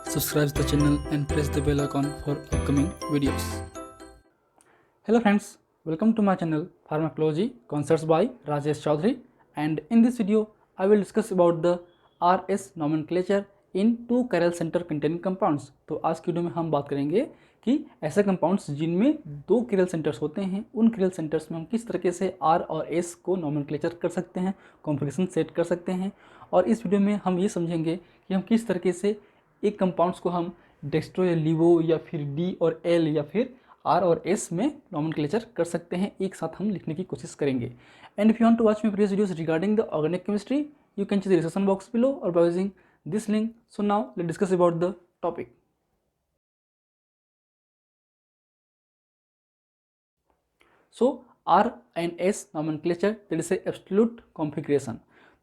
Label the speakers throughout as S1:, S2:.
S1: subscribe the channel and press the bell icon for upcoming videos. Hello friends, welcome to my channel Pharmacology Concepts by Rajesh Chaudhary, and in this video I will discuss about the RS nomenclature in two chiral center containing compounds। तो आज की video में हम बात करेंगे कि ऐसे compounds जिनमें दो चिरल सेंटर्स होते हैं, उन चिरल सेंटर्स में हम किस तरीके से R और S को नोमेनक्लेचर कर सकते हैं, कॉन्फ़िगरेशन सेट कर सकते हैं। और इस वीडियो में हम ये समझेंगे कि हम किस तरीके से एक कंपाउंड्स को हम डेक्स्ट्रो या लिवो या फिर D और L या फिर R और S में नोमेनक्लेचर कर सकते हैं, एक साथ हम लिखने की कोशिश करेंगे। And if you want to watch my previous videos regarding the organic chemistry, you can check the description box below or by using this link. So now let's discuss about the topic. So R and S nomenclature, that is a absolute configuration.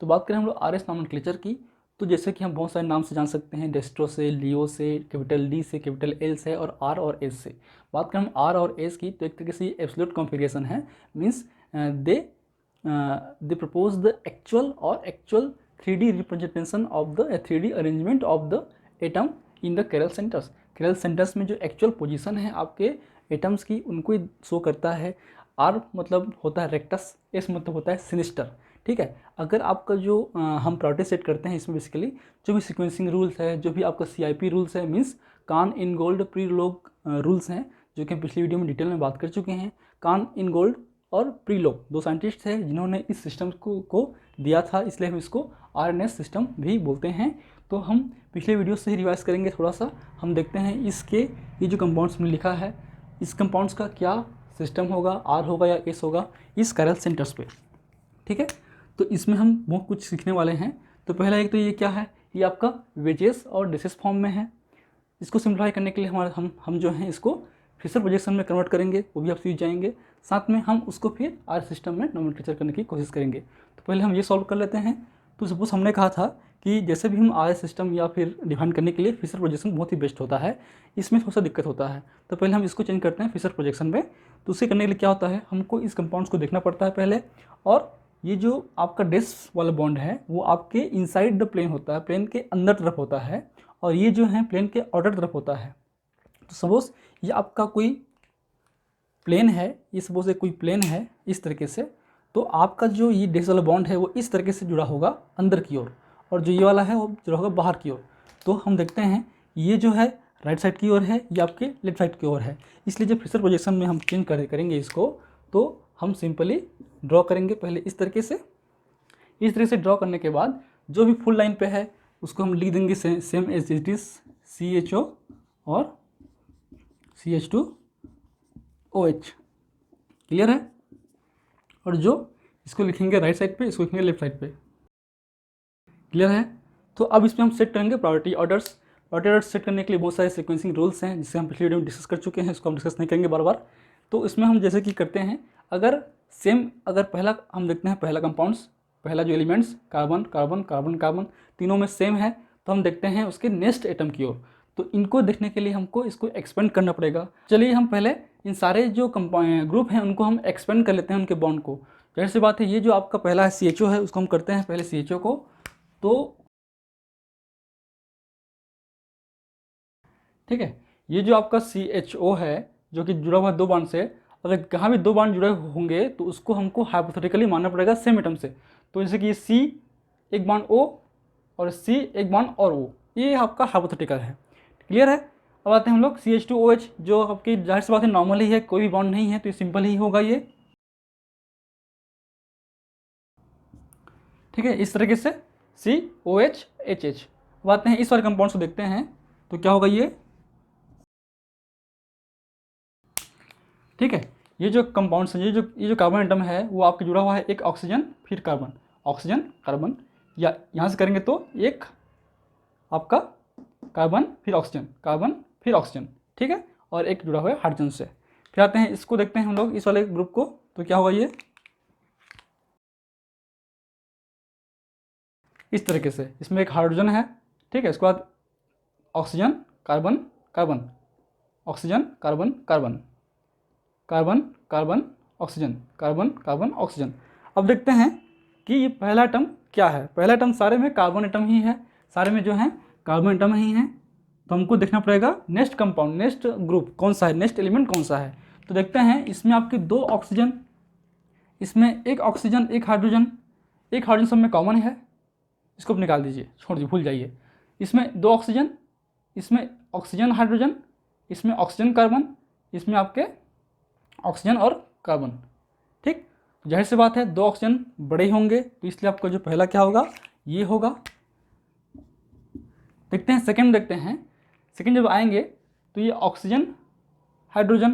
S1: तो बात करें हम लोग RS nomenclature की, तो जैसे कि हम बहुत सारे नाम से जान सकते हैं, डेस्ट्रो से, लियो से, कैपिटल D से, कैपिटल L से और R और S से। बात करें हम R और S की, तो एक तरीके से ये एब्सोल्यूट कॉन्फ़िगरेशन है। Means they propose the actual 3D representation of the 3D arrangement of the atom in the chiral centers। chiral centers में जो एक्चुअल पोजीशन है आपके एटम्स की, उनको ही शो करता है। R मतलब होता है रेक्टस, S मतलब होता है सिनिस्टर। ठीक है, अगर आपका जो हम प्रायोरिटी सेट करते हैं, इसमें बेसिकली जो भी सीक्वेंसिंग रूल्स है, जो भी आपका CIP रूल्स है, मीन्स कान in gold pre log rules हैं, जो कि हम पिछली वीडियो में डिटेल में बात कर चुके हैं। कान इन गोल्ड और प्रीलोग दो साइंटिस्ट हैं जिन्होंने इस सिस्टम को दिया था, इसलिए हम इसको RNS सिस्टम भी बोलते हैं। तो हम पिछले वीडियो से ही रिवाइज करेंगे थोड़ा सा। हम देखते हैं इसके ये जो कंपाउंड्स में लिखा है, इस कंपाउंड्स का क्या सिस्टम होगा, R होगा या S होगा इस चिरल सेंटर्स पे। ठीक है, तो इसमें हम बहुत कुछ सीखने वाले हैं। तो पहला एक तो ये क्या है, ये आपका वेजेस और डिसेस फॉर्म में है। इसको सिम्प्लीफाई करने के लिए हम जो हैं इसको फिशर प्रोजेक्शन में कन्वर्ट करेंगे, वो भी आप सीख जाएंगे। साथ में हम उसको फिर R सिस्टम में नोमेनक्लेचर करने की कोशिश करेंगे। तो पहले हम ये सॉल्व कर लेते हैं। तो सपोज हमने कहा था कि जैसे भी हम R सिस्टम या फिर डिफाइन करने के लिए फिशर प्रोजेक्शन बहुत ही बेस्ट होता है, इसमें थोड़ा सा दिक्कत होता है। तो पहले हम इसको चेंज करते हैं फिशर प्रोजेक्शन में। तो उसे करने के लिए क्या होता है, हमको इस कंपाउंड्स को देखना पड़ता है पहले, और ये जो आपका डेस वाला बॉन्ड है वो आपके इनसाइड द प्लेन होता है, प्लेन के अंदर तरफ होता है, और ये जो है प्लेन के आउटर तरफ होता है। तो सपोज ये आपका कोई प्लेन है, ये सपोज कोई प्लेन है इस तरीके से, तो आपका जो ये डेस वाला बॉन्ड है वो इस तरीके से जुड़ा होगा अंदर की ओर, और जो ये वाला है वो जुड़ा होगा बाहर की ओर। तो हम देखते हैं ये जो है राइट साइड की ओर है, ये आपके लेफ्ट साइड की ओर है। इसलिए जब फिशर प्रोजेक्शन में हम चेंज करेंगे इसको, तो हम सिंपली ड्रॉ करेंगे पहले इस तरीके से। इस तरीके से ड्रॉ करने के बाद जो भी फुल लाइन पे है उसको हम लिख देंगे same as it is CHO और CH2OH। क्लियर है? और जो इसको लिखेंगे राइट साइड पे, इसको लिखेंगे लेफ्ट साइड पे। क्लियर है? तो अब इसमें हम सेट करेंगे priority orders. Priority orders set करने के लिए बहुत सारे सीक्वेंसिंग रूल्स हैं, जिससे हम पिछले वीडियो में डिस्कस कर चुके हैं, इसको हम डिस्कस नहीं करेंगे बार बार। तो इसमें हम जैसे कि करते हैं, अगर पहला हम देखते हैं, पहला कंपाउंड्स, पहला जो elements carbon carbon carbon carbon तीनों में सेम है, तो हम देखते हैं उसके नेक्स्ट एटम की ओर। तो इनको देखने के लिए हमको इसको एक्सपेंड करना पड़ेगा। चलिए हम पहले इन सारे जो ग्रुप हैं उनको हम एक्सपेंड कर लेते हैं, उनके बॉन्ड को। जाहिर सी बात है, ये जो आपका पहला है CHO है, उसको हम करते हैं पहले CHO को। तो ठीक है, ये जो आपका CHO है जो कि जुड़ा हुआ दो बॉन्ड से, अगर कहाँ भी दो बॉन्ड जुड़े होंगे तो उसको हमको हाइपोथेटिकली मानना पड़ेगा सेम एटम से। तो जैसे कि C एक बॉन्ड O और C एक बॉन्ड और O, ये आपका हाइपोथेटिकल है। क्लियर है? अब आते हैं हम लोग CH2OH, जो आपकी जाहिर सी बात है नॉर्मल ही है, कोई भी बॉन्ड नहीं है, तो ये सिंपल ही होगा ये। ठीक है, इस तरीके से COHHH। अब आते हैं इस वाले कंपाउंड्स को देखते हैं, तो क्या होगा ये। ठीक है, ये जो कंपाउंड्स हैं, ये जो कार्बन एटम है वो आपके जुड़ा हुआ है एक ऑक्सीजन फिर कार्बन, ऑक्सीजन कार्बन, या यहाँ से करेंगे तो एक आपका कार्बन फिर ऑक्सीजन, कार्बन फिर ऑक्सीजन। ठीक है, और एक जुड़ा हुआ है हाइड्रोजन से। फिर आते हैं इसको देखते हैं हम लोग इस वाले ग्रुप को, तो क्या होगा ये इस तरीके से, इसमें एक हाइड्रोजन है। ठीक है, इसके बाद oxygen carbon carbon, oxygen carbon carbon, carbon carbon oxygen, carbon carbon oxygen. अब देखते हैं कि ये पहला एटम क्या है। पहला एटम सारे में कार्बन एटम ही है, सारे में जो है कार्बन एटम ही है। तो हमको देखना पड़ेगा नेक्स्ट कंपाउंड, नेक्स्ट ग्रुप कौन सा है, नेक्स्ट एलिमेंट कौन सा है। तो देखते हैं इसमें आपके 2 ऑक्सीजन, इसमें 1 ऑक्सीजन 1 हाइड्रोजन, 1 हाइड्रोजन सब में कॉमन है, इसको आप निकाल दीजिए, छोड़ दीजिए, भूल जाइए। इसमें 2 ऑक्सीजन, इसमें ऑक्सीजन हाइड्रोजन, इसमें ऑक्सीजन कार्बन, इसमें आपके ऑक्सीजन और कार्बन। ठीक, जाहिर सी बात है 2 ऑक्सीजन बड़े ही होंगे, तो इसलिए आपका जो पहला क्या होगा, ये होगा। देखते हैं सेकंड, देखते हैं सेकंड जब आएंगे तो ये ऑक्सीजन हाइड्रोजन,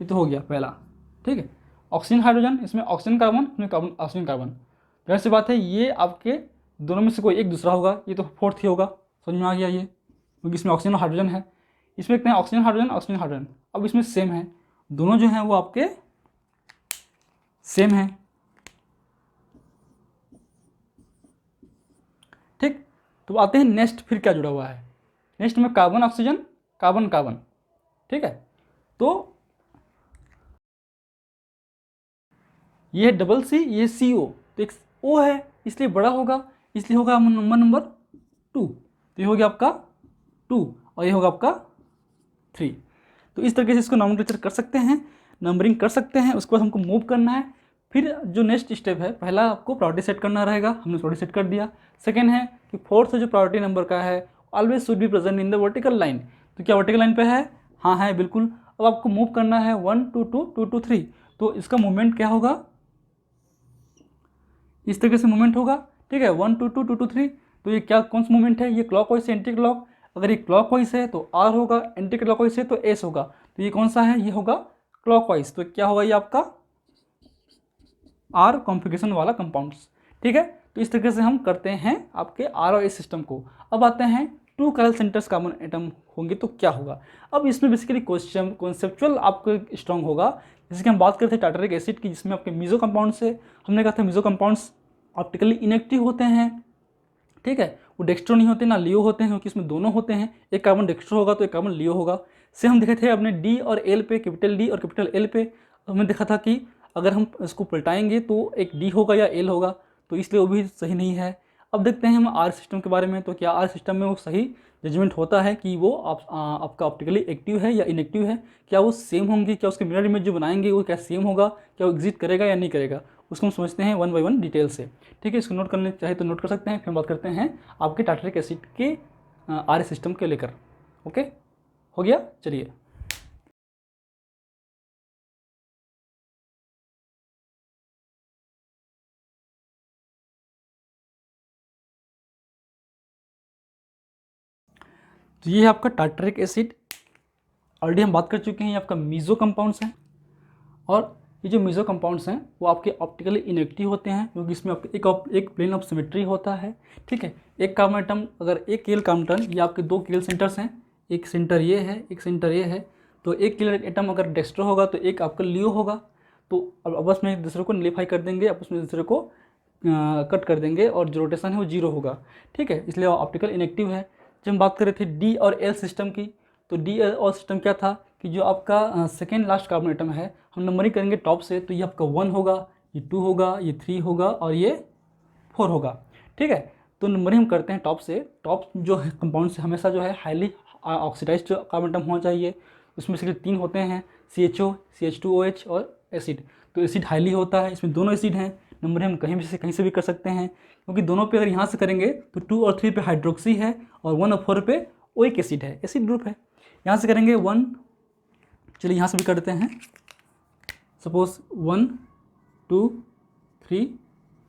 S1: ये तो हो गया पहला। ठीक है, ऑक्सीजन हाइड्रोजन, इसमें ऑक्सीजन कार्बन, इसमें कार्बन ऑक्सीजन कार्बन। जाहिर सी बात है ये आपके दोनों में से कोई एक दूसरा होगा, ये तो फोर्थ ही होगा, समझ में आ गया ये, क्योंकि इसमें ऑक्सीजन हाइड्रोजन है। इसमें देखते हैं ऑक्सीजन हाइड्रोजन ऑक्सीजन हाइड्रोजन, अब इसमें सेम है, दोनों जो हैं वो आपके सेम है। ठीक, तो आते हैं नेक्स्ट, फिर क्या जुड़ा हुआ है, नेक्स्ट में कार्बन ऑक्सीजन कार्बन कार्बन। ठीक है, तो ये है डबल सी, ये CO, तो एक O है इसलिए बड़ा होगा, इसलिए होगा नंबर 2, तो ये हो गया आपका 2 और ये होगा आपका 3। तो इस तरीके से इसको नॉमेनक्लेचर कर सकते हैं, नंबरिंग कर सकते हैं। उसके बाद हमको मूव करना है। फिर जो नेक्स्ट स्टेप है, पहला आपको प्रायोरिटी सेट करना रहेगा, हमने प्रायोरिटी सेट कर दिया। सेकेंड है कि फोर्थ जो प्रायोरिटी नंबर का है, always should be present in the vertical line. तो क्या वर्टिकल लाइन पे है? हाँ है, बिल्कुल। अब आपको मूव करना है 1 2 2 2 2 3, तो इसका मूवमेंट क्या होगा, इस तरीके से मूवमेंट होगा। ठीक है, 1 2 2 2 2 3, तो ये क्या कौन सा मूवमेंट है, ये क्लॉकवाइज से एंटी क्लॉक। अगर ये क्लॉकवाइज है तो R होगा, एंटी क्लॉकवाइज है तो S होगा। तो ये कौन सा है, ये होगा क्लॉकवाइज, तो क्या होगा ये आपका R कॉन्फ़िगरेशन वाला कंपाउंड्स। ठीक है, तो इस तरीके से हम करते हैं आपके R और S सिस्टम को। अब आते हैं 2 कैरल सेंटर्स कार्बन एटम होंगे तो क्या होगा। अब इसमें बेसिकली क्वेश्चन कॉन्सेप्चुअल आपको स्ट्रॉन्ग होगा। जैसे कि हम बात करते हैं टार्टरिक एसिड की, जिसमें आपके मीजो कंपाउंड्स है। हमने कहा था मीजो कंपाउंड्स ऑप्टिकली इनएक्टिव होते हैं। ठीक है, वो डेक्स्ट्रो नहीं होते ना लियो होते हैं, क्योंकि इसमें दोनों होते हैं, एक कार्बन डेक्स्ट्रो होगा तो एक कार्बन लियो होगा। से हम देखे थे अपने डी और एल पे, कैपिटल डी और कैपिटल एल पे, तो हमने देखा था कि अगर हम इसको पलटाएंगे तो एक डी होगा या एल होगा, तो इसलिए वो भी सही नहीं है। अब देखते हैं हम आर सिस्टम के बारे में, तो क्या आर सिस्टम में वो सही जजमेंट होता है कि वो आपका ऑप्टिकली एक्टिव है या इनएक्टिव है, क्या वो सेम होंगे, क्या उसके मिरर इमेज जो बनाएंगे वो क्या सेम होगा, क्या वो एग्जिस्ट करेगा या नहीं करेगा, उसको हम समझते हैं 1 बाय 1 डिटेल से। ठीक है, इसको नोट करने चाहे तो नोट कर सकते हैं। फिर हम बात करते हैं आपके टार्टरिक एसिड के आर सिस्टम के लेकर। ओके, हो गया, चलिए। तो ये है आपका टार्टरिक एसिड। ऑलरेडी हम बात कर चुके हैं, ये आपका मीजो कंपाउंड्स हैं, और ये जो मीजो कंपाउंड्स हैं वो आपके ऑप्टिकली इनएक्टिव होते हैं, क्योंकि इसमें आपके एक प्लेन ऑफ सिमेट्री होता है। ठीक है, एक कार्बन एटम, अगर एक केल कार्बन एटम, ये आपके 2 केल सेंटर्स हैं, एक सेंटर ये है, एक सेंटर ये है, तो एक केल एटम अगर डेक्स्ट्रो होगा तो एक आपका लियो होगा, तो अब आपस में एक दूसरे को नलिफाई कर देंगे, आपस में एक दूसरे को कट कर देंगे, और जो रोटेशन है वो 0 होगा। ठीक है, इसलिए ऑप्टिकल इनएक्टिव है। जब हम बात कर रहे थे डी और एल सिस्टम की, तो डी और सिस्टम क्या था कि जो आपका सेकेंड लास्ट कार्बन एटम है, हम नंबरिंग करेंगे टॉप से, तो ये आपका 1 होगा, ये 2 होगा, ये 3 होगा और ये 4 होगा। ठीक है, तो नंबरिंग हम करते हैं टॉप से। टॉप जो है कंपाउंड से हमेशा जो है हाईली ऑक्सीडाइज्ड कार्बन एटम होना चाहिए। उसमें से 3 होते हैं, CHO, CH2OH और एसिड। तो एसिड हाईली होता है, इसमें दोनों एसिड हैं। नंबरिंग हम कहीं से भी कर सकते हैं, क्योंकि दोनों पे अगर यहाँ से करेंगे तो 2 और 3 पे हाइड्रोक्सी है, और 1 और 4 पे ओइक एसिड है, एसिड ग्रुप है। यहाँ से करेंगे 1, चलिए यहाँ से भी कर देते हैं, सपोज 1 2 3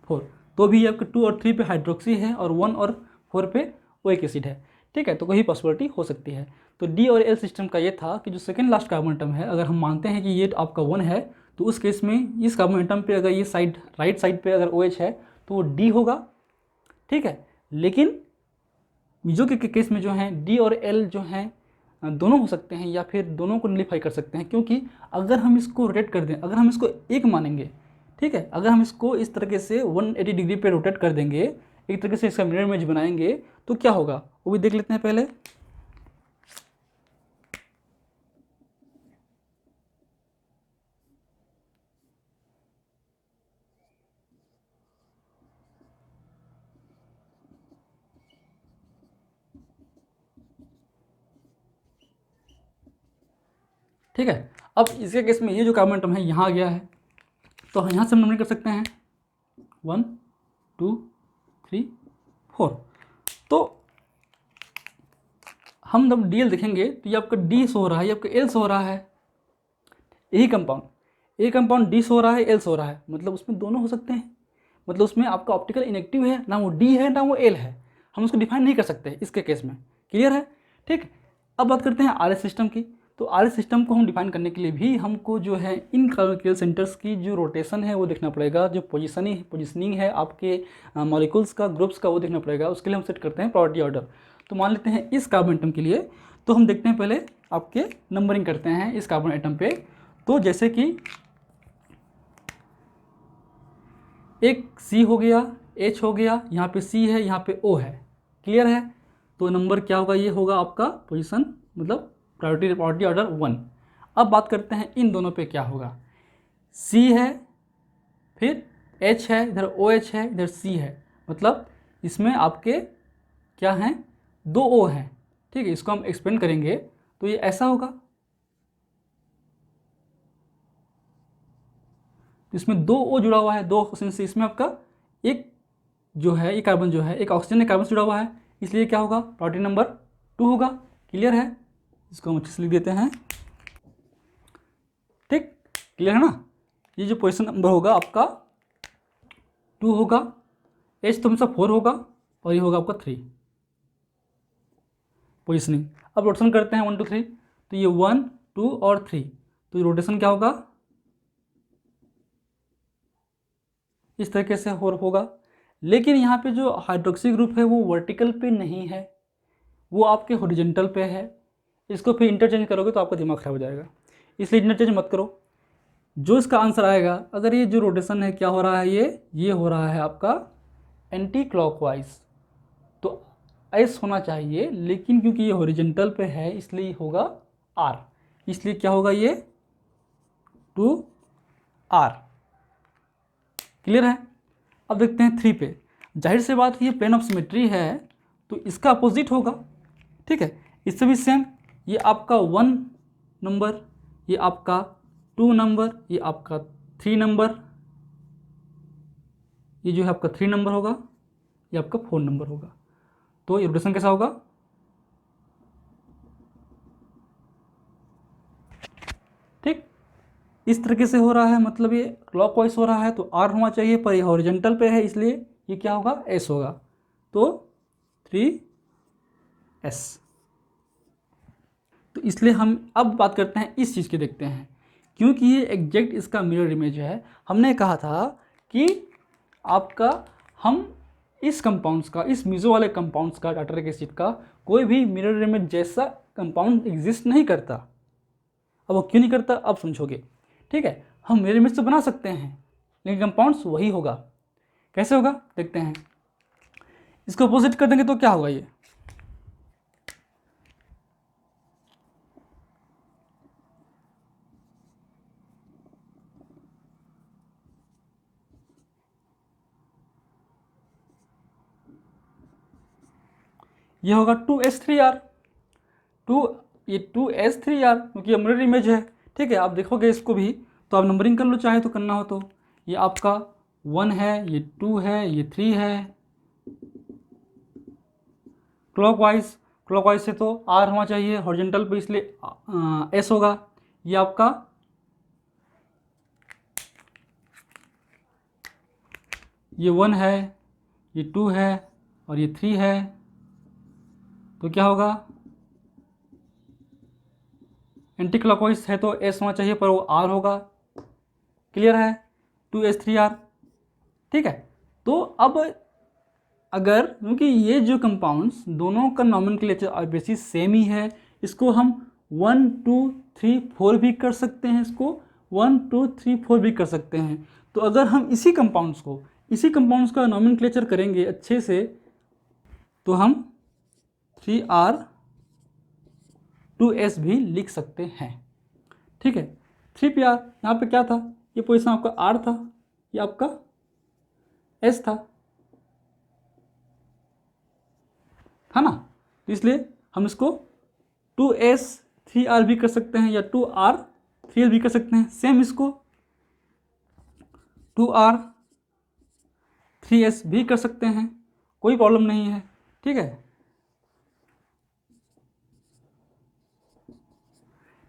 S1: 4, तो भी आपके 2 और 3 पे हाइड्रोक्सी है, और 1 और 4 पे ओइक एसिड है। ठीक है, तो कोई पॉसिबिलिटी हो सकती है। तो डी और एल सिस्टम का ये था कि जो सेकेंड लास्ट कार्बन एटम है, अगर हम मानते हैं कि ये आपका 1 है, तो उस केस में इस कार्बन एटम पे अगर ये साइड राइट साइड पे अगर OH है तो वो डी होगा। ठीक है, लेकिन मीजो के केस में जो है डी और एल जो हैं दोनों हो सकते हैं, या फिर दोनों को नलिफाई कर सकते हैं, क्योंकि अगर हम इसको रोटेट कर दें, अगर हम इसको एक मानेंगे, ठीक है, अगर हम इसको इस तरीके से 180 डिग्री पे रोटेट कर देंगे, एक तरीके से इसका मिरर इमेज बनाएंगे, तो क्या होगा वो भी देख लेते हैं पहले। ठीक है। अब इसके केस में ये जो कार्बन एटम है यहाँ आ गया है, तो यहाँ से हम नंबरिंग कर सकते हैं 1 2 3 4। तो हम जब डीएल देखेंगे तो ये आपका डी शो हो रहा है, ये आपका एल शो हो रहा है। यही कंपाउंड डी शो हो रहा है, एल शो हो रहा है, मतलब उसमें दोनों हो सकते हैं। मतलब उसमें आपका ऑप्टिकल इनएक्टिव है, ना वो डी है ना वो एल है, हम उसको डिफाइन नहीं कर सकते इसके केस में। क्लियर है? ठीक। अब बात करते हैं आरएस सिस्टम की। तो आरएस सिस्टम को हम डिफाइन करने के लिए भी हमको जो है इन कार्बोनिल सेंटर्स की जो रोटेशन है वो देखना पड़ेगा, जो पोजिशनिंग है आपके मॉलिक्यूल्स का, ग्रुप्स का, वो देखना पड़ेगा। उसके लिए हम सेट करते हैं प्रायोरिटी ऑर्डर। तो मान लेते हैं इस कार्बन एटम के लिए, तो हम देखते हैं पहले आपके नंबरिंग करते हैं इस कार्बन एटम पे। तो जैसे कि एक C हो गया, H हो गया, यहाँ पे C है, यहाँ पे O है। क्लियर है? तो नंबर क्या होगा, ये होगा आपका पोजीशन, मतलब प्रायोरिटी ऑर्डर 1। अब बात करते हैं इन दोनों पे क्या होगा। C है, फिर H है, इधर OH है, इधर C है, मतलब इसमें आपके क्या हैं, 2 O हैं। ठीक है, इसको हम एक्सपेंड करेंगे तो ये ऐसा होगा, इसमें 2 O जुड़ा हुआ है, 2 ऑक्सीजन से। इसमें आपका एक जो है, ये कार्बन जो है, एक ऑक्सीजन है, कार्बन से जुड़ा हुआ है, इसलिए क्या होगा, प्रायोरिटी नंबर 2 होगा। क्लियर है? इसको हम अच्छे से लिख देते हैं। ठीक, क्लियर है ना? ये जो पोजीशन नंबर होगा आपका 2 होगा, H तो हमेशा 4 होगा, और ये होगा आपका 3 पोजिशनिंग। अब रोटेशन करते हैं 1 2 3, तो ये 1 2 और 3, तो ये रोटेशन क्या होगा, इस तरीके से होगा। लेकिन यहाँ पे जो हाइड्रोक्सी ग्रुप है वो वर्टिकल पे नहीं है, वो आपके हॉरिजॉन्टल पे है। इसको फिर इंटरचेंज करोगे तो आपका दिमाग खराब हो जाएगा, इसलिए इंटरचेंज मत करो। जो इसका आंसर आएगा, अगर ये जो रोटेशन है क्या हो रहा है, ये हो रहा है आपका एंटी क्लॉकवाइज, तो एस होना चाहिए, लेकिन क्योंकि ये हॉरिजॉन्टल पे है इसलिए होगा आर, इसलिए क्या होगा, ये 2R। क्लियर है? अब देखते हैं 3 पे। जाहिर सी बात ये प्लेन ऑफ सिमेट्री है, तो इसका अपोजिट होगा। ठीक है, इससे भी सेम, ये आपका 1 नंबर, ये आपका 2 नंबर, ये आपका 3 नंबर, ये जो है आपका 3 नंबर होगा, ये आपका 4 नंबर होगा। तो ये रोटेशन कैसा होगा, ठीक, इस तरीके से हो रहा है, मतलब ये क्लॉकवाइज हो रहा है तो आर होना चाहिए, पर ये हॉरिजॉन्टल पे है इसलिए ये क्या होगा, एस होगा। तो 3S। तो इसलिए हम अब बात करते हैं इस चीज़ की, देखते हैं, क्योंकि ये एग्जैक्ट इसका मिरर इमेज है। हमने कहा था कि आपका हम इस कंपाउंड्स का, इस मीज़ो वाले कंपाउंड्स का, टार्टरिक एसिड का कोई भी मिरर इमेज जैसा कंपाउंड एग्जिस्ट नहीं करता। अब वो क्यों नहीं करता, अब समझोगे। ठीक है, हम मिरर इमेज तो बना सकते हैं, लेकिन कंपाउंड्स वही होगा। कैसे होगा, देखते हैं। इसको अपोजिट कर देंगे तो क्या होगा, ये होगा 2S3R। ये 2S3R, क्योंकि ये मिरर इमेज है। ठीक है, आप देखोगे इसको भी, तो आप नंबरिंग कर लो चाहे तो, करना हो तो। ये आपका 1 है, ये 2 है, ये 3 है। क्लॉकवाइज से तो R होना चाहिए, हॉरिजॉन्टल पे इसलिए S होगा। ये आपका ये 1 है, ये 2 है, और ये 3 है, तो क्या होगा, एंटी क्लॉकवाइज है तो S होना चाहिए, पर वो R होगा। क्लियर है, 2S3R। ठीक है, तो अब अगर, क्योंकि ये जो कंपाउंड्स दोनों का नॉमेनक्लेचर और बेसिस सेम ही है, इसको हम 1 2 3 4 भी कर सकते हैं, इसको 1 2 3 4 भी कर सकते हैं। तो अगर हम इसी कंपाउंड्स का नॉमेनक्लेचर करेंगे अच्छे से, तो हम 3R 2S भी लिख सकते हैं। ठीक है, 3PR, यहाँ पे क्या था, ये पोजीशन आपका R था, ये आपका S था ना, तो इसलिए हम इसको 2S 3R भी कर सकते हैं या 2R3S भी कर सकते हैं। सेम इसको 2R3S भी कर सकते हैं, कोई प्रॉब्लम नहीं है। ठीक है,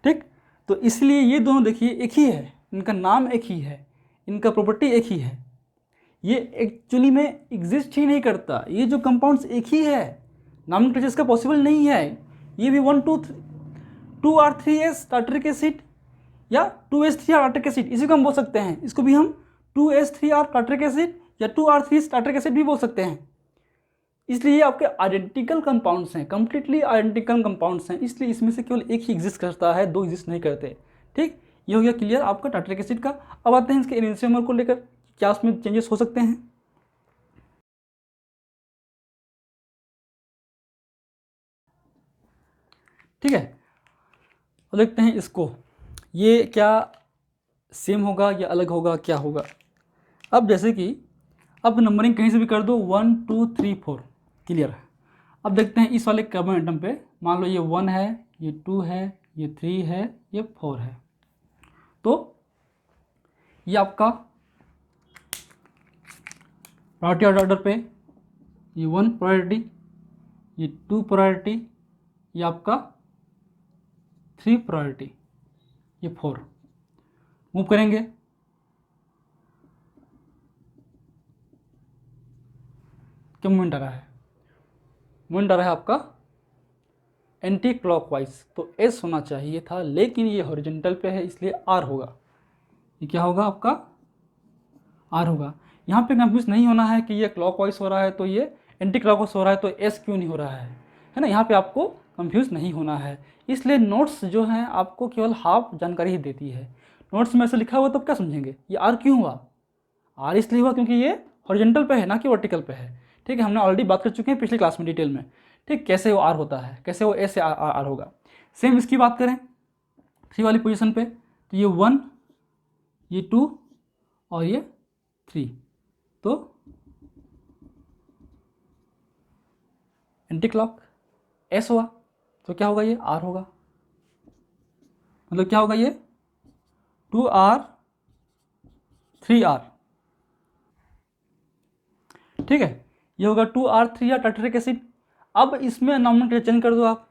S1: ठीक। तो इसलिए ये दोनों देखिए एक ही है, इनका नाम एक ही है, इनका प्रॉपर्टी एक ही है, ये एक्चुअली में एग्जिस्ट ही नहीं करता। ये जो कंपाउंड्स एक ही है, नॉमेनक्लेचर इसका पॉसिबल नहीं है। ये भी 2R3S टार्टरिक एसिड या 2S3R टार्टरिक एसिड, इसी को हम बोल सकते हैं। इसको भी हम 2S3R टार्टरिक एसिड या 2R3S टार्टरिक एसिड भी बोल सकते हैं। इसलिए ये आपके आइडेंटिकल कंपाउंड्स हैं, कंप्लीटली आइडेंटिकल कंपाउंड्स हैं, इसलिए इसमें से केवल एक ही एग्जिस्ट करता है, दो एग्जिस्ट नहीं करते। ठीक, ये हो गया क्लियर आपका टार्टरिक एसिड का। अब आते हैं इसके एनंसियोमर को लेकर, क्या उसमें चेंजेस हो सकते हैं। ठीक है, और देखते हैं इसको, ये क्या सेम होगा या अलग होगा, क्या होगा। अब जैसे कि अब नंबरिंग कहीं से भी कर दो, 1 2 3 4, क्लियर है। अब देखते हैं इस वाले कार्बन एटम पे, मान लो ये 1 है, ये 2 है, ये 3 है, ये 4 है। तो ये आपका प्रायोरिटी ऑर्डर पे ये 1 प्रायोरिटी, ये 2 प्रायोरिटी, ये आपका 3 प्रायोरिटी, ये 4। मूव करेंगे, क्या मूवमेंट आ रहा है, मूवमेंट आ रहा है आपका एंटी क्लॉकवाइज। तो एस होना चाहिए था, लेकिन ये हॉरिजॉन्टल पे है, इसलिए आर होगा। ये क्या होगा आपका, आर होगा। यहाँ पे कंफ्यूज नहीं होना है कि ये क्लॉकवाइज हो रहा है तो ये एंटी क्लॉकवाइज हो रहा है तो एस क्यों नहीं हो रहा है ना। यहाँ पे आपको कंफ्यूज नहीं होना है। इसलिए नोट्स जो हैं आपको केवल हाफ जानकारी ही देती है। नोट्स में ऐसे लिखा हुआ तब क्या समझेंगे, ये आर क्यों हुआ, आर इसलिए हुआ क्योंकि ये हॉरिजॉन्टल पे है ना कि वर्टिकल पे है। ठीक है, हमने ऑलरेडी बात कर चुके हैं पिछली क्लास में डिटेल में। ठीक, कैसे वो आर होता है, कैसे वो एस से आर होगा। सेम इसकी बात करें 3 वाली पोजीशन पे, तो ये 1, ये 2 और ये 3, तो एंटी क्लॉक एस हुआ, तो क्या होगा, ये आर होगा। मतलब क्या होगा, ये 2R 3R। ठीक है, ये होगा 2R 3R टार्टरिक एसिड। अब इसमें नॉमेनक्लेचर चेंज कर दो आप,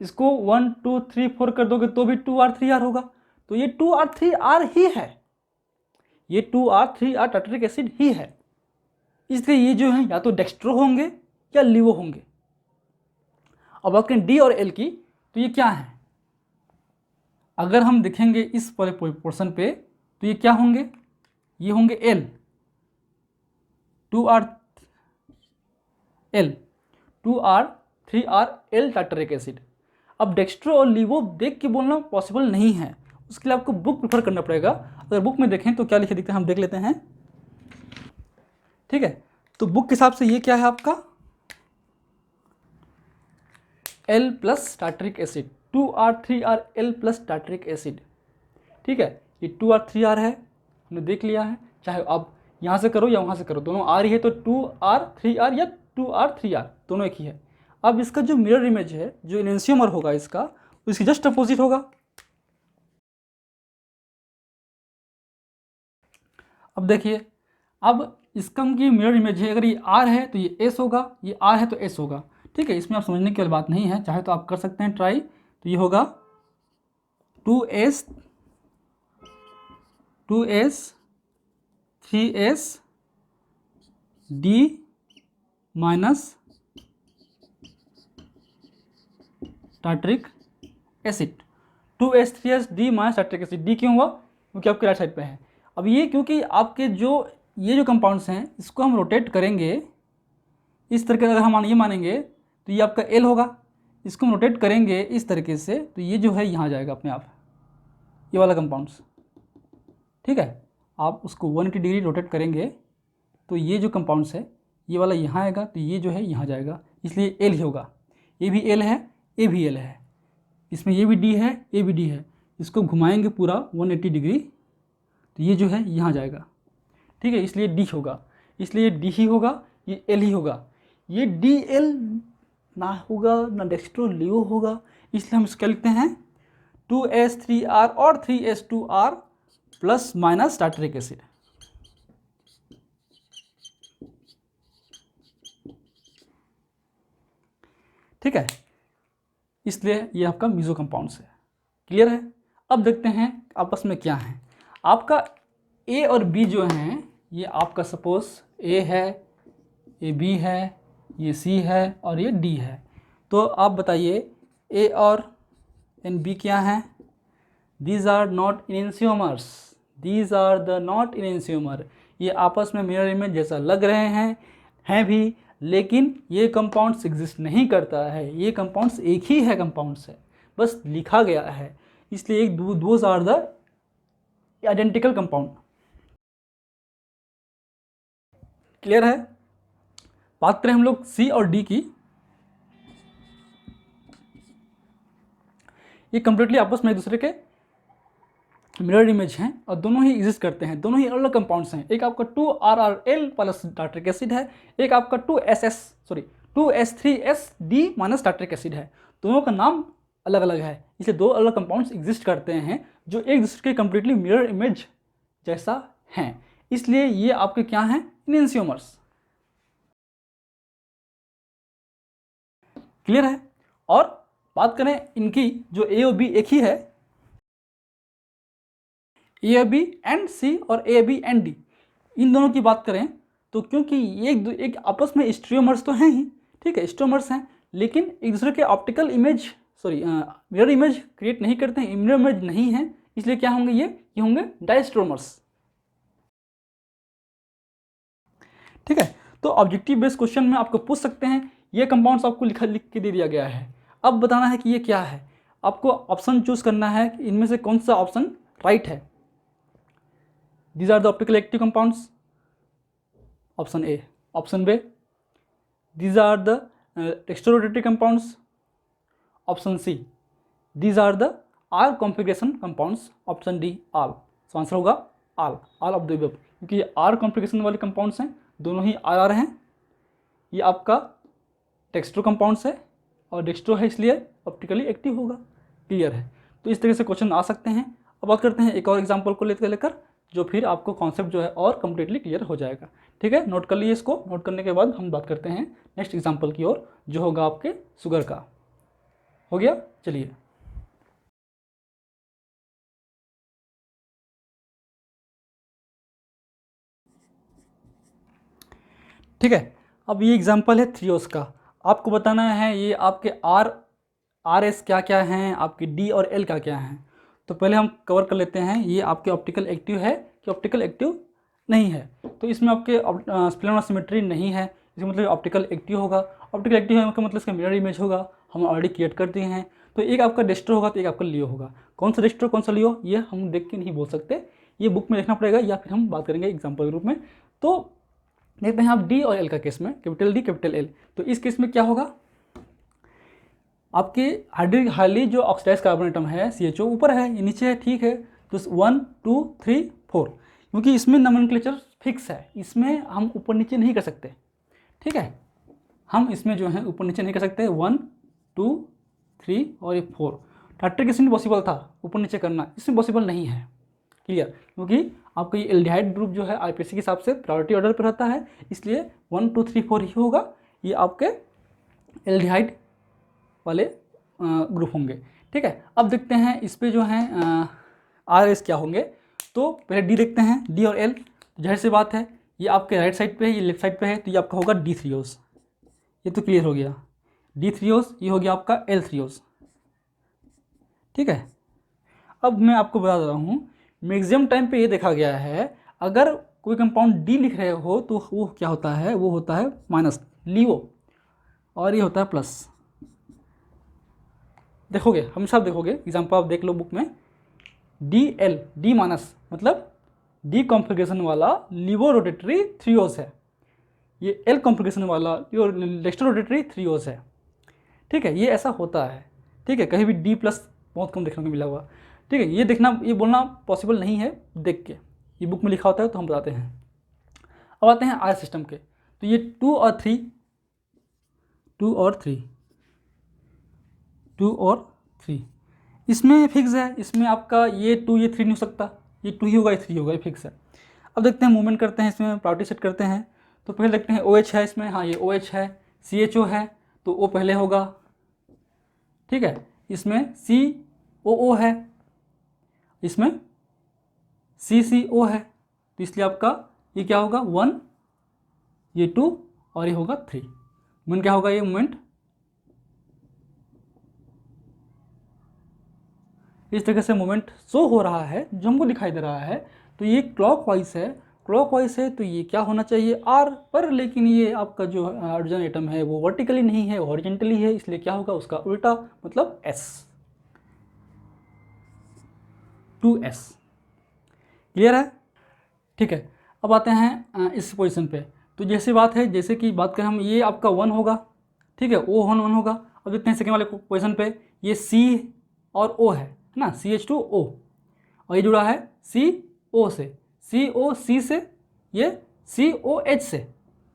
S1: इसको 1 2 3 4 कर दोगे तो भी 2R 3R होगा। तो ये 2R 3R ही है, ये 2R 3R टार्टरिक एसिड ही है। इसलिए ये जो है या तो डेक्स्ट्रो होंगे या लिवो होंगे। अब बात करें डी और एल की, तो ये क्या है, अगर हम देखेंगे इस वाले पोर्शन पे, तो ये क्या होंगे, ये होंगे L, 2R 3R L tartaric acid. अब डेक्स्ट्रो और लिवो देख के बोलना पॉसिबल नहीं है, उसके लिए आपको बुक प्रेफर करना पड़ेगा। अगर बुक में देखें तो क्या लिखे दिखते हैं, हम देख लेते हैं। ठीक है, तो बुक के हिसाब से ये क्या है आपका L plus tartaric acid, 2R 3R L plus tartaric acid. ठीक है, ये 2R 3R है, हमने देख लिया है। चाहे आप यहाँ से करो या वहाँ से करो, दोनों R ही है, तो 2R 3R या 2R 3R दोनों एक ही है। अब इसका जो मिरर इमेज है, जो एनेंसियोमर होगा इसका, इसकी जस्ट अपोजिट होगा। अब देखिए, अब इसका की मिरर इमेज है, अगर ये R है तो ये S होगा, ये R है तो S होगा। ठीक है, इसमें आप समझने की बात नहीं है, चाहे तो आप कर सकते हैं ट्राई। तो ये होगा 2S 3S D minus tartaric acid, 2S 3S D minus tartaric acid. D क्यों हुआ, क्योंकि आपके राइट साइड पे है। अब ये क्योंकि आपके ये जो कंपाउंड्स हैं, इसको हम रोटेट करेंगे इस तरीके से, अगर हम ये मानेंगे तो ये आपका L होगा। इसको हम रोटेट करेंगे इस तरीके से, तो ये जो है यहाँ जाएगा अपने आप, ये वाला कंपाउंड्स। ठीक है, आप उसको 180 डिग्री रोटेट करेंगे तो ये जो कंपाउंड्स है, ये वाला यहाँ आएगा, तो ये जो है यहाँ जाएगा, इसलिए L ही होगा। ये भी L है, ये भी L है, इसमें ये भी D है, ये भी D है। इसको घुमाएंगे पूरा 180 डिग्री, तो ये जो है यहाँ जाएगा। ठीक है, इसलिए D होगा, इसलिए D ही होगा, ये L ही होगा। ये DL ना होगा, ना डेक्स्ट्रो लिवो होगा, इसलिए हम इसको क्या लिखते हैं 2s3r और 3s2r plus minus tartaric acid. ठीक है, इसलिए ये आपका मीजो कंपाउंड्स है। क्लियर है। अब देखते हैं आपस में क्या है। आपका ए और बी जो हैं, ये आपका सपोज ए है, ये बी है, ये सी है और ये डी है। तो आप बताइए ए और एन बी क्या हैं? These are not enantiomers, these are the not enantiomer. ये आपस में मिरर इमेज जैसा लग रहे हैं भी, लेकिन ये कंपाउंड्स एग्जिस्ट नहीं करता है। ये कंपाउंड्स एक ही है, कंपाउंड्स है, बस लिखा गया है, इसलिए एक those are the identical compound. Clear है। बात करें हम लोग सी और डी की, ये कंप्लीटली आपस में एक दूसरे के मिरर इमेज हैं और दोनों ही एग्जिस्ट करते हैं, दोनों ही अलग कंपाउंड्स हैं। एक आपका 2RRL प्लस टार्टरिक एसिड है, एक आपका 2S3SD माइनस टार्टरिक एसिड है। दोनों का नाम अलग अलग है, इसलिए दो अलग कंपाउंड्स एग्जिस्ट करते हैं जो एक दूसरे के कंप्लीटली मिरर इमेज जैसा हैं, इसलिए ये आपके क्या हैं? इनेंशियोमर्स। क्लियर है। और बात करें इनकी, जो ए और बी एक ही है, ए बी एंड सी और ए बी एंड डी, इन दोनों की बात करें तो क्योंकि ये एक आपस में स्टीरियोमर्स तो हैं ही, ठीक है, स्टीरियोमर्स हैं, लेकिन एक दूसरे के optical image mirror image create नहीं करते हैं, मिरर इमेज नहीं है, इसलिए क्या होंगे? ये होंगे डायस्ट्रोमर्स। ठीक है। तो ऑब्जेक्टिव बेस्ड क्वेश्चन में आपको पूछ सकते हैं, ये कंपाउंड्स आपको लिख के दे दिया गया है, अब बताना है कि ये क्या है। आपको ऑप्शन चूज करना है कि इनमें से कौन सा ऑप्शन राइट है। These are the optical active compounds. Option A. Option B. These are the dextrorotatory compounds. Option C. These are the R configuration compounds. Option D. All. So answer होगा all of the above, क्योंकि ये R configuration वाले compounds हैं, दोनों ही RR हैं। ये आपका dextro compounds है और डेक्स्ट्रो है इसलिए ऑप्टिकली एक्टिव होगा। क्लियर है। तो इस तरह से क्वेश्चन आ सकते हैं। अब बात करते हैं एक और एग्जाम्पल को लेकर, जो फिर आपको कॉन्सेप्ट जो है और कम्प्लीटली क्लियर हो जाएगा। ठीक है, नोट कर लिए इसको। नोट करने के बाद हम बात करते हैं नेक्स्ट एग्जाम्पल की ओर, जो होगा आपके शुगर का। हो गया, चलिए। ठीक है, अब ये एग्जाम्पल है थ्रियोस का। आपको बताना है ये आपके आर एस क्या क्या हैं, आपके डी और एल क्या क्या हैं। तो पहले हम कवर कर लेते हैं, ये आपके ऑप्टिकल एक्टिव है कि ऑप्टिकल एक्टिव नहीं है। तो इसमें आपके स्प्लेनर सिमेट्री नहीं है, इसका मतलब ऑप्टिकल एक्टिव होगा। ऑप्टिकल एक्टिव है का मतलब इसका मिरर इमेज होगा, हम ऑलरेडी क्रिएट कर दिए हैं। तो एक आपका डेस्ट्रो होगा तो एक आपका लियो होगा। कौन सा डेस्ट्रो कौन सा लियो, ये हम देख के नहीं बोल सकते, ये बुक में लिखना पड़ेगा या फिर हम बात करेंगे एग्जाम्पल के रूप में। तो देखते हैं आप डी और एल का केस में, कैपिटल डी कैपिटल एल। तो इस केस में क्या होगा, आपके हाईली जो ऑक्सीडाइज कार्बन एटम है CHO ऊपर है, ये नीचे है, ठीक है। तो 1 2 3 4, क्योंकि इसमें नोमेनक्लेचर फिक्स है, इसमें हम ऊपर नीचे नहीं कर सकते। ठीक है, हम इसमें जो है ऊपर नीचे नहीं कर सकते। 1 2 3 और ये 4। टार्टरिक एसिड पॉसिबल था ऊपर नीचे करना, इसमें पॉसिबल नहीं है। क्लियर, क्योंकि आपका ये एल्डिहाइड ग्रुप जो है IPC के हिसाब से प्रायोरिटी ऑर्डर पर रहता है, इसलिए 1 2 3 4 ही होगा। ये आपके एल्डिहाइड वाले ग्रुप होंगे। ठीक है, अब देखते हैं इस पे जो है RS क्या होंगे। तो पहले डी देखते हैं, डी और एल। जाहिर सी बात है, ये आपके राइट साइड पे है, ये लेफ्ट साइड पे है, तो ये आपका होगा D3OS। ये तो क्लियर हो गया, D3OS, ये हो गया आपका L3OS। ठीक है, अब मैं आपको बता रहा हूँ, मैक्सिमम टाइम पे ये देखा गया है, अगर कोई कंपाउंड डी लिख रहे हो तो वो क्या होता है, वो होता है माइनस लियो, और ये होता है प्लस। देखोगे, हमेशा देखोगे, एग्जाम्पल आप देख लो बुक में, DL, डी माइनस मतलब डी कॉन्फ़िगरेशन वाला लिवो रोटेटरी 3OS है, ये L कॉन्फ़िगरेशन वाला डेक्स्ट्रो रोटेटरी 3OS है। ठीक है, ये ऐसा होता है। ठीक है, कहीं भी D प्लस बहुत कम देखने को मिला हुआ। ठीक है, ये देखना, ये बोलना पॉसिबल नहीं है देख के, ये बुक में लिखा होता है तो हम बताते हैं। अब आते हैं आर सिस्टम के। तो ये 2 और 3, 2 और 3, 2 और 3। इसमें फिक्स है, इसमें आपका ये 2 ये 3 नहीं हो सकता, ये 2 ही होगा, ये 3 होगा, ये फिक्स है। अब देखते हैं मूवमेंट करते हैं, इसमें प्रायोरिटी सेट करते हैं। तो पहले देखते हैं OH है इसमें, हाँ ये OH है, CHO है तो O पहले होगा, ठीक है। इसमें COO है, इसमें CCO है, तो इसलिए आपका ये क्या होगा 1, ये 2 और ये होगा 3। मूवमेंट क्या होगा, ये मूवमेंट इस तरीके से मूवमेंट शो हो रहा है जो हमको दिखाई दे रहा है। तो ये क्लॉकवाइज है, क्लॉकवाइज है तो ये क्या होना चाहिए R पर, लेकिन ये आपका जो हाइड्रोजन एटम है वो वर्टिकली नहीं है, हॉरिजॉन्टली है, इसलिए क्या होगा उसका उल्टा, मतलब S, 2S। क्लियर है, ठीक है। अब आते हैं इस पोजीशन पे। तो जैसे बात है, जैसे कि बात करें हम, ये आपका 1 होगा, ठीक है, O1 होगा। अब देखते हैं सेकेंड वाले पोजीशन पे, ये C और O है ना, CH2O, और ये जुड़ा है CO से, COC से, ये COH से।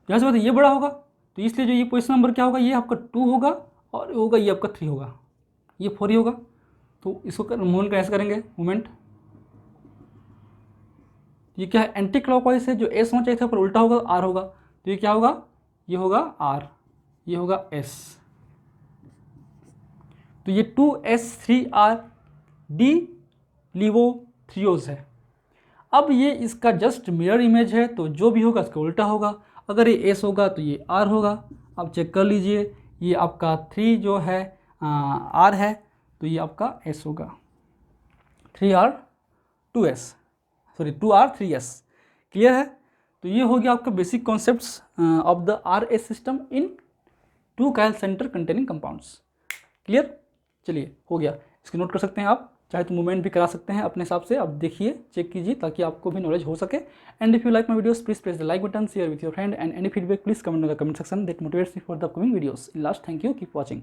S1: जहाँ से बात है ये बड़ा होगा, तो इसलिए जो ये पोजीशन नंबर क्या होगा, ये आपका 2 होगा और होगा ये आपका 3 होगा, ये 4 ही होगा। तो इसको मूवमेंट कैसे करेंगे, मूवमेंट ये क्या है, एंटी क्लॉकवाइज है, जो S होना चाहिए था पर उल्टा होगा, R होगा, तो ये क्या होगा, ये होगा R, ये होगा S। तो ये 2S3R डी लिवोथ्रियोज है। अब ये इसका जस्ट मिरर इमेज है, तो जो भी होगा इसका उल्टा होगा। अगर ये S होगा तो ये R होगा। अब चेक कर लीजिए, ये आपका 3 जो है R है, तो ये आपका S होगा, 3R 2S, sorry 2R 3S। Clear है, तो ये हो गया आपका basic concepts of the RS system in 2 कायल सेंटर कंटेनिंग कंपाउंड्स। क्लियर, चलिए हो गया, इसको नोट कर सकते हैं आप, चाहे तो मूवमेंट भी करा सकते हैं अपने हिसाब से। अब देखिए, चेक कीजिए ताकि आपको भी नॉलेज हो सके। And if you like my videos please press the like button, share with your friend, and any feedback please comment in the comment section, that motivates me for the upcoming videos. In last, thank you, keep watching.